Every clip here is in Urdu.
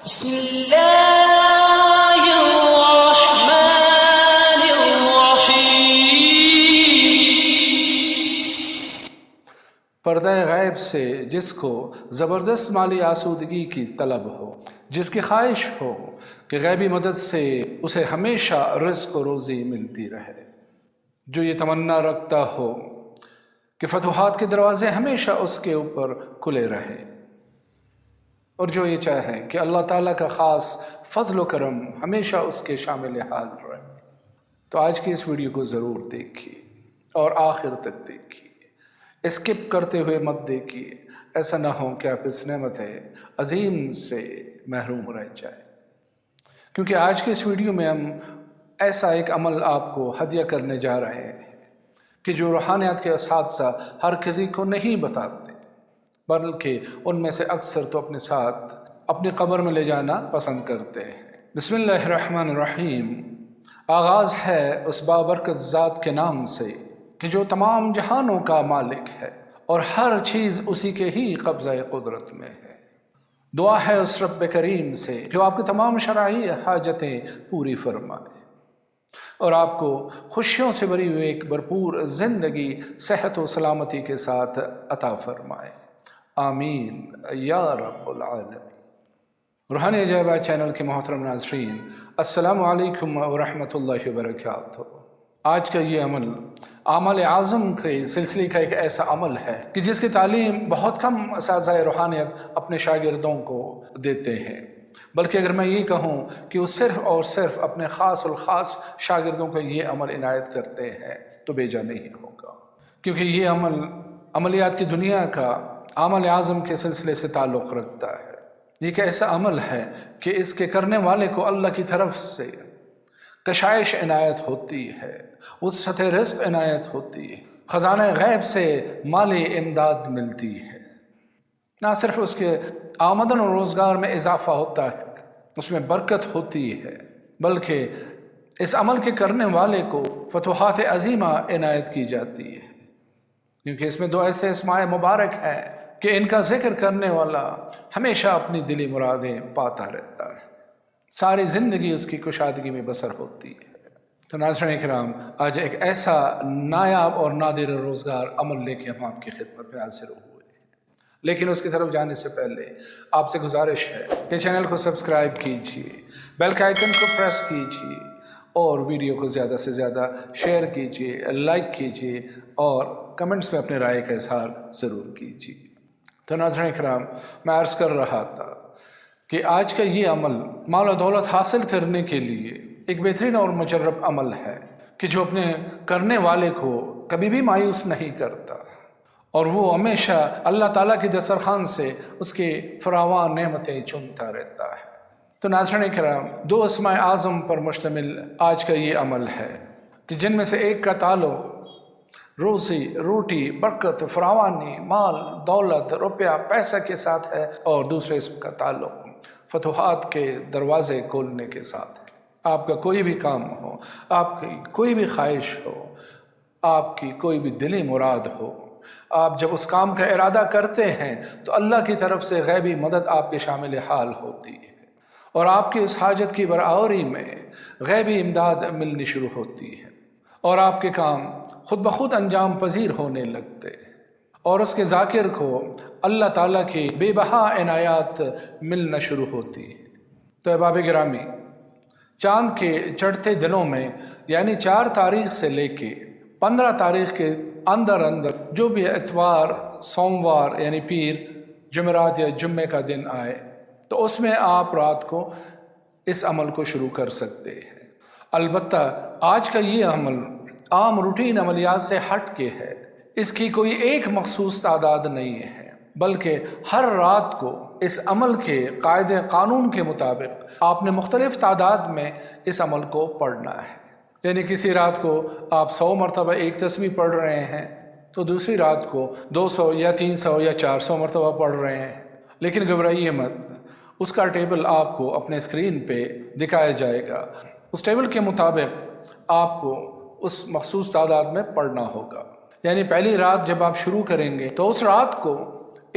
بسم اللہ الرحمن الرحیم۔ پردہ غیب سے جس کو زبردست مالی آسودگی کی طلب ہو، جس کی خواہش ہو کہ غیبی مدد سے اسے ہمیشہ رزق و روزی ملتی رہے، جو یہ تمنا رکھتا ہو کہ فتوحات کے دروازے ہمیشہ اس کے اوپر کھلے رہیں، اور جو یہ چاہے کہ اللہ تعالیٰ کا خاص فضل و کرم ہمیشہ اس کے شامل حال رہے، تو آج کی اس ویڈیو کو ضرور دیکھیے اور آخر تک دیکھیے، اسکپ کرتے ہوئے مت دیکھیے، ایسا نہ ہو کہ آپ اس نعمت عظیم سے محروم رہ جائیں، کیونکہ آج کی اس ویڈیو میں ہم ایسا ایک عمل آپ کو ہدیہ کرنے جا رہے ہیں کہ جو روحانیات کے اساتذہ ہر کسی کو نہیں بتاتے، بلکہ ان میں سے اکثر تو اپنے ساتھ اپنی قبر میں لے جانا پسند کرتے ہیں۔ بسم اللہ الرحمن الرحیم۔ آغاز ہے اس بابرکت ذات کے نام سے کہ جو تمام جہانوں کا مالک ہے اور ہر چیز اسی کے ہی قبضہ قدرت میں ہے۔ دعا ہے اس رب کریم سے جو آپ کی تمام شرعی حاجتیں پوری فرمائے اور آپ کو خوشیوں سے بھری ہوئی ایک بھرپور زندگی صحت و سلامتی کے ساتھ عطا فرمائے، آمین یا رب العالمین۔ روحانی عجائبات چینل کے محترم ناظرین، السلام علیکم ورحمۃ اللہ وبرکاتہ۔ آج کا یہ عمل اعمال اعظم کے سلسلے کا ایک ایسا عمل ہے کہ جس کی تعلیم بہت کم اساتذہ روحانیت اپنے شاگردوں کو دیتے ہیں، بلکہ اگر میں یہ کہوں کہ وہ صرف اور صرف اپنے خاص الخاص شاگردوں کو یہ عمل عنایت کرتے ہیں تو بیجا نہیں ہوگا، کیونکہ یہ عمل عملیات کی دنیا کا اعمال اعظم کے سلسلے سے تعلق رکھتا ہے۔ یہ ایک ایسا عمل ہے کہ اس کے کرنے والے کو اللہ کی طرف سے کشائش عنایت ہوتی ہے، وسعت رزق عنایت ہوتی ہے، خزانہ غیب سے مالی امداد ملتی ہے، نہ صرف اس کے آمدن اور روزگار میں اضافہ ہوتا ہے، اس میں برکت ہوتی ہے، بلکہ اس عمل کے کرنے والے کو فتوحات عظیمہ عنایت کی جاتی ہے، کیونکہ اس میں دو ایسے اسماء مبارک ہیں کہ ان کا ذکر کرنے والا ہمیشہ اپنی دلی مرادیں پاتا رہتا ہے، ساری زندگی اس کی کشادگی میں بسر ہوتی ہے۔ تو ناظرین اکرام، آج ایک ایسا نایاب اور نادر روزگار عمل لے کے ہم آپ کی خدمت میں حاضر ہوئے ہیں، لیکن اس کی طرف جانے سے پہلے آپ سے گزارش ہے کہ چینل کو سبسکرائب کیجیے، بیل کا آئیکن کو پریس کیجیے اور ویڈیو کو زیادہ سے زیادہ شیئر کیجیے، لائک کیجیے اور کمنٹس میں اپنے رائے کا اظہار ضرور کیجیے۔ تو ناظرین اکرام، میں عرض کر رہا تھا کہ آج کا یہ عمل مال و دولت حاصل کرنے کے لیے ایک بہترین اور مجرب عمل ہے کہ جو اپنے کرنے والے کو کبھی بھی مایوس نہیں کرتا اور وہ ہمیشہ اللہ تعالیٰ کی دسترخوان سے اس کی فراوان نعمتیں چنتا رہتا ہے۔ تو ناظرین اکرام، دو اسماء اعظم پر مشتمل آج کا یہ عمل ہے کہ جن میں سے ایک کا تعلق روزی روٹی، برکت، فراوانی، مال دولت، روپیہ پیسہ کے ساتھ ہے اور دوسرے اس کا تعلق فتوحات کے دروازے کھولنے کے ساتھ ہے۔ آپ کا کوئی بھی کام ہو، آپ کی کوئی بھی خواہش ہو، آپ کی کوئی بھی دلی مراد ہو، آپ جب اس کام کا ارادہ کرتے ہیں تو اللہ کی طرف سے غیبی مدد آپ کے شامل حال ہوتی ہے اور آپ کی اس حاجت کی برآوری میں غیبی امداد ملنی شروع ہوتی ہے اور آپ کے کام خود بخود انجام پذیر ہونے لگتے اور اس کے ذاکر کو اللہ تعالیٰ کی بے بہا عنایات ملنا شروع ہوتی ہے۔ تو احباب گرامی، چاند کے چڑھتے دنوں میں یعنی 4 تاریخ سے لے کے 15 تاریخ کے اندر جو بھی اتوار، سوموار یعنی پیر، جمعرات یا جمعے کا دن آئے تو اس میں آپ رات کو اس عمل کو شروع کر سکتے ہیں۔ البتہ آج کا یہ عمل عام روٹین عملیات سے ہٹ کے ہے، اس کی کوئی ایک مخصوص تعداد نہیں ہے، بلکہ ہر رات کو اس عمل کے قاعدے قانون کے مطابق آپ نے مختلف تعداد میں اس عمل کو پڑھنا ہے، یعنی کسی رات کو آپ 100 مرتبہ ایک تسبیح پڑھ رہے ہیں تو دوسری رات کو 200 یا 300 یا 400 مرتبہ پڑھ رہے ہیں، لیکن گھبرائیے مت، اس کا ٹیبل آپ کو اپنے اسکرین پہ دکھایا جائے گا، اس ٹیبل کے مطابق آپ کو اس مخصوص تعداد میں پڑھنا ہوگا۔ یعنی پہلی رات جب آپ شروع کریں گے تو اس رات کو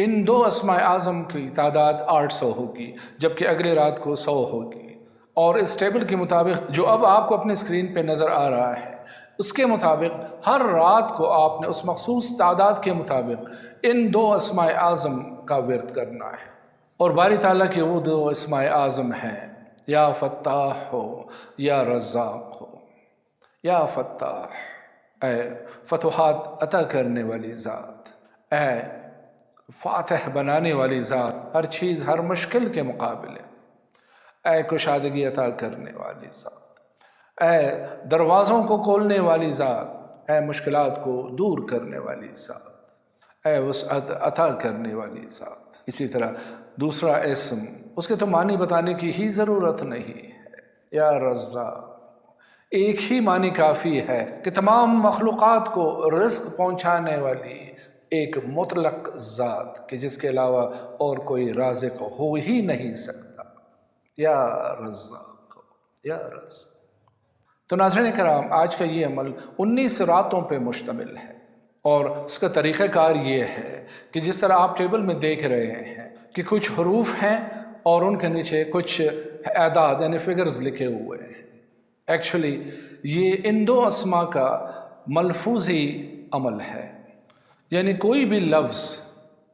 ان دو اسماء اعظم کی تعداد 800 ہوگی، جبکہ اگلی رات کو 100 ہوگی۔ اور اس ٹیبل کے مطابق جو اب آپ کو اپنی اسکرین پہ نظر آ رہا ہے، اس کے مطابق ہر رات کو آپ نے اس مخصوص تعداد کے مطابق ان دو اسماء اعظم کا ورد کرنا ہے۔ اور باری تعالیٰ کی وہ دو اسماء اعظم ہیں، یا فتاح ہو یا رزاق ہو۔ یا فتاح، اے فتوحات عطا کرنے والی ذات، اے فاتح بنانے والی ذات، ہر چیز ہر مشکل کے مقابلے، اے کشادگی عطا کرنے والی ذات، اے دروازوں کو کھولنے والی ذات، اے مشکلات کو دور کرنے والی ذات، اے وسعت عطا کرنے والی ذات۔ اسی طرح دوسرا اسم، اس کے تو معنی بتانے کی ہی ضرورت نہیں ہے، یا رزاق۔ ایک ہی معنی کافی ہے کہ تمام مخلوقات کو رزق پہنچانے والی ایک مطلق ذات کہ جس کے علاوہ اور کوئی رازق ہو ہی نہیں سکتا، یا رزاق، یا رزاق۔ تو ناظرین کرام، آج کا یہ عمل 19 راتوں پہ مشتمل ہے، اور اس کا طریقہ کار یہ ہے کہ جس طرح آپ ٹیبل میں دیکھ رہے ہیں کہ کچھ حروف ہیں اور ان کے نیچے کچھ اعداد یعنی فگرز لکھے ہوئے ہیں۔ ایکچولی یہ ان دو اسماء کا ملفوظی عمل ہے، یعنی کوئی بھی لفظ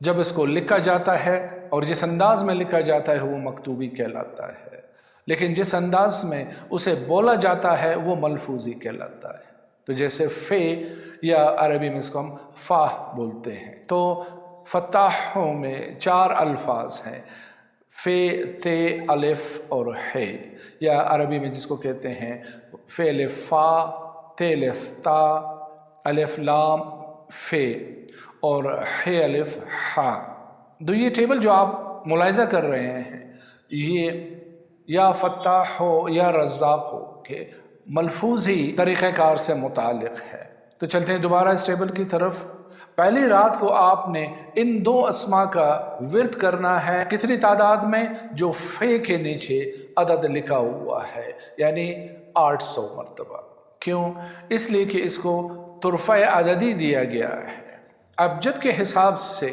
جب اس کو لکھا جاتا ہے اور جس انداز میں لکھا جاتا ہے وہ مکتوبی کہلاتا ہے، لیکن جس انداز میں اسے بولا جاتا ہے وہ ملفوظی کہلاتا ہے۔ تو جیسے فے، یا عربی میں اس کو ہم فاہ بولتے ہیں، تو فتاحوں میں 4 الفاظ ہیں، فے، تے، الف اور ہے، یا عربی میں جس کو کہتے ہیں فے الف فا، تے الف تا، الف لام فے اور ہے الف ہا۔ تو یہ ٹیبل جو آپ ملاحظہ کر رہے ہیں، یہ یا فتاح ہو یا رزاق ہو کہ ملفوظی طریقہ کار سے متعلق ہے۔ تو چلتے ہیں دوبارہ اس ٹیبل کی طرف۔ پہلی رات کو آپ نے ان دو اسماء کا ورد کرنا ہے، کتنی تعداد میں؟ جو فے کے نیچے عدد لکھا ہوا ہے، یعنی 800 مرتبہ۔ کیوں؟ اس لیے کہ اس کو طرفہ عددی دیا گیا ہے۔ ابجد کے حساب سے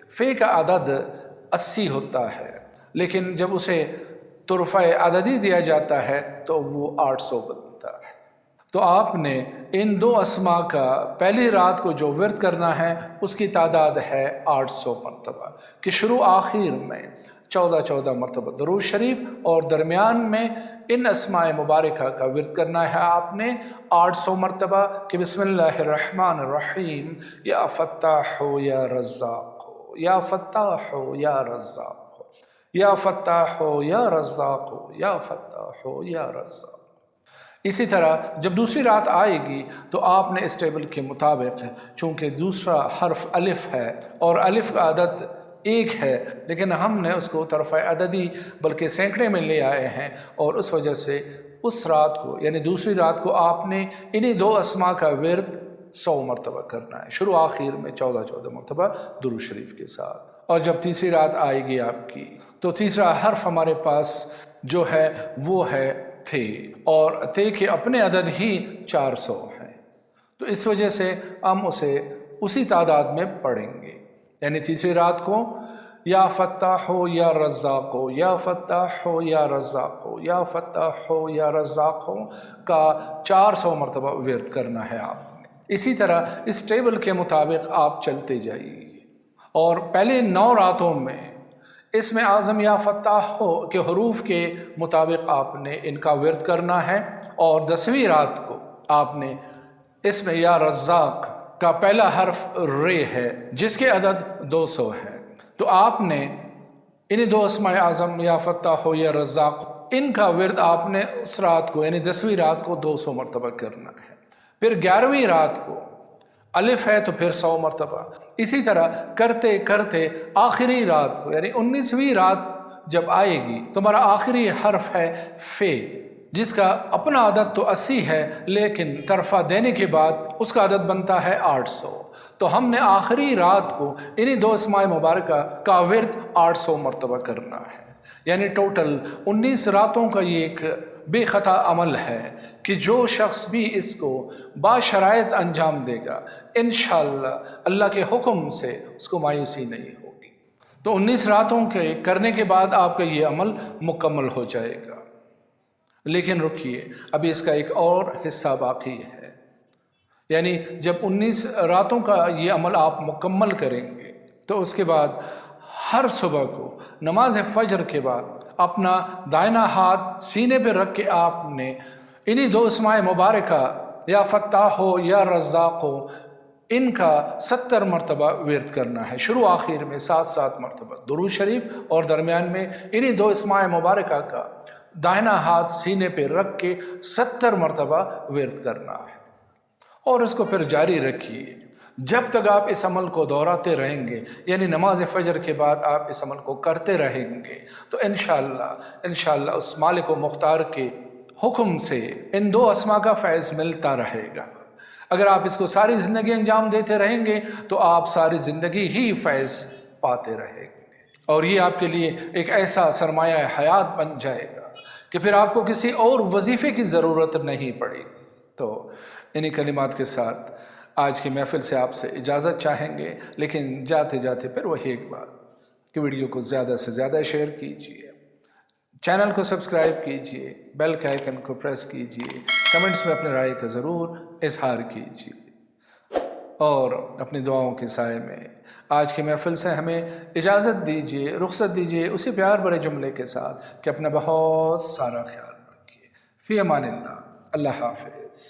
فے کا عدد 80 ہوتا ہے، لیکن جب اسے طرفہ عددی دیا جاتا ہے تو وہ 800 بنتا ہے۔ تو آپ نے ان دو اسماء کا پہلی رات کو جو ورد کرنا ہے اس کی تعداد ہے 800 مرتبہ، کہ شروع آخر میں 14 مرتبہ درود شریف، اور درمیان میں ان اسماء مبارکہ کا ورد کرنا ہے آپ نے 800 مرتبہ، کہ بسم اللہ الرحمن الرحیم، یا فتاح ہو یا رزاق ہو، یا فتاح ہو یا رزاق ہو، یا فتاح ہو یا رزاق ہو، یا فتاح ہو یا رزاق۔ اسی طرح جب دوسری رات آئے گی تو آپ نے اس ٹیبل کے مطابق، چونکہ دوسرا حرف الف ہے اور الف کا عدد 1 ہے، لیکن ہم نے اس کو طرفہ عددی بلکہ سینکڑے میں لے آئے ہیں، اور اس وجہ سے اس رات کو یعنی دوسری رات کو آپ نے انہی دو اسماء کا ورد 100 مرتبہ کرنا ہے، شروع آخر میں 14 مرتبہ درود شریف کے ساتھ۔ اور جب تیسری رات آئے گی آپ کی تو تیسرا حرف ہمارے پاس جو ہے وہ ہے تھے، اور تے کے اپنے عدد ہی 400 ہیں، تو اس وجہ سے ہم اسے اسی تعداد میں پڑھیں گے، یعنی تیسری رات کو یا فتاح ہو یا رزاق ہو، یا فتاح ہو یا رزاق ہو، یا فتاح ہو یا رزاق ہو کا 400 مرتبہ ورد کرنا ہے آپ نے۔ اسی طرح اس ٹیبل کے مطابق آپ چلتے جائیے، اور پہلے 9 راتوں میں اسم اعظم یا فتاح ہو کے حروف کے مطابق آپ نے ان کا ورد کرنا ہے، اور 10ویں رات کو آپ نے اسم یا رزاق کا پہلا حرف رے ہے جس کے عدد 200 ہے، تو آپ نے انہی دو اسماء اعظم یا فتاح ہو یا رزاق ان کا ورد آپ نے اس رات کو یعنی 10ویں رات کو 200 مرتبہ کرنا ہے۔ پھر 11ویں رات کو الف ہے تو پھر 100 مرتبہ، اسی طرح کرتے کرتے آخری رات کو یعنی 19ویں رات جب آئے گی تو ہمارا آخری حرف ہے فے، جس کا اپنا عدد تو 80 ہے، لیکن طرفہ دینے کے بعد اس کا عدد بنتا ہے 800، تو ہم نے آخری رات کو انہی دو اسماء مبارکہ کا ورد 800 مرتبہ کرنا ہے، یعنی ٹوٹل 19 راتوں کا یہ ایک بے خطا عمل ہے کہ جو شخص بھی اس کو باشرائط انجام دے گا انشاءاللہ اللہ کے حکم سے اس کو مایوسی نہیں ہوگی۔ تو 19 راتوں کے کرنے کے بعد آپ کا یہ عمل مکمل ہو جائے گا۔ لیکن رکیے، ابھی اس کا ایک اور حصہ باقی ہے، یعنی جب 19 راتوں کا یہ عمل آپ مکمل کریں گے تو اس کے بعد ہر صبح کو نماز فجر کے بعد اپنا دائنا ہاتھ سینے پہ رکھ کے آپ نے انہی 2 اسماء مبارکہ یا فتاح ہو یا رزاق ہو، ان کا 70 مرتبہ ورد کرنا ہے، شروع آخر میں 7 مرتبہ درود شریف، اور درمیان میں انہی 2 اسماء مبارکہ کا دائنا ہاتھ سینے پہ رکھ کے 70 مرتبہ ورد کرنا ہے، اور اس کو پھر جاری رکھیے جب تک آپ اس عمل کو دہراتے رہیں گے، یعنی نماز فجر کے بعد آپ اس عمل کو کرتے رہیں گے تو انشاءاللہ اس مالک و مختار کے حکم سے ان 2 اسماء کا فیض ملتا رہے گا۔ اگر آپ اس کو ساری زندگی انجام دیتے رہیں گے تو آپ ساری زندگی ہی فیض پاتے رہیں گے، اور یہ آپ کے لیے ایک ایسا سرمایہ حیات بن جائے گا کہ پھر آپ کو کسی اور وظیفے کی ضرورت نہیں پڑے گی۔ تو انہی کلمات کے ساتھ آج کی محفل سے آپ سے اجازت چاہیں گے، لیکن جاتے جاتے پھر وہی ایک بات کہ ویڈیو کو زیادہ سے زیادہ شیئر کیجیے، چینل کو سبسکرائب کیجیے، بیل کے آئیکن کو پریس کیجیے، کمنٹس میں اپنے رائے کا ضرور اظہار کیجیے، اور اپنی دعاؤں کے سائے میں آج کی محفل سے ہمیں اجازت دیجیے، رخصت دیجیے اسی پیار بھرے جملے کے ساتھ کہ اپنا بہت سارا خیال رکھیے۔ فی امان اللہ، اللہ حافظ۔